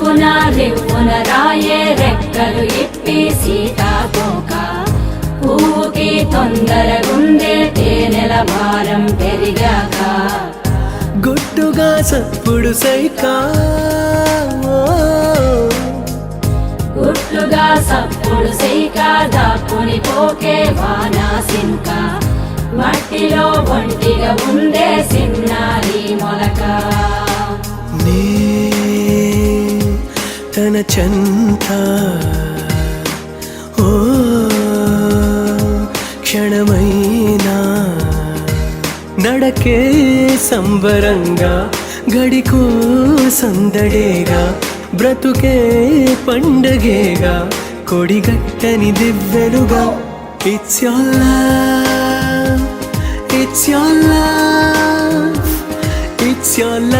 రివ్వున రాయే రెక్కలు ఇప్పి సీతాకోక పువ్వుకి తొందరగుందే తేనెల భారం పెరిగాక గుట్టుగా సప్పుడు సైకా గుట్లుగా సప్పుడు సైక దాక్కుని పోకే వానా సింక మట్టిలో ఒంటిగా ఉందే సిన్నారి మొలక నే తన చెంత ఓ క్షణమైనా నడకే సంబరంగా గడికో సందడేగా బ్రతుకే పండగేగా కొడిగట్టని దివ్వెలుగా It's your love, it's your love, it's your love.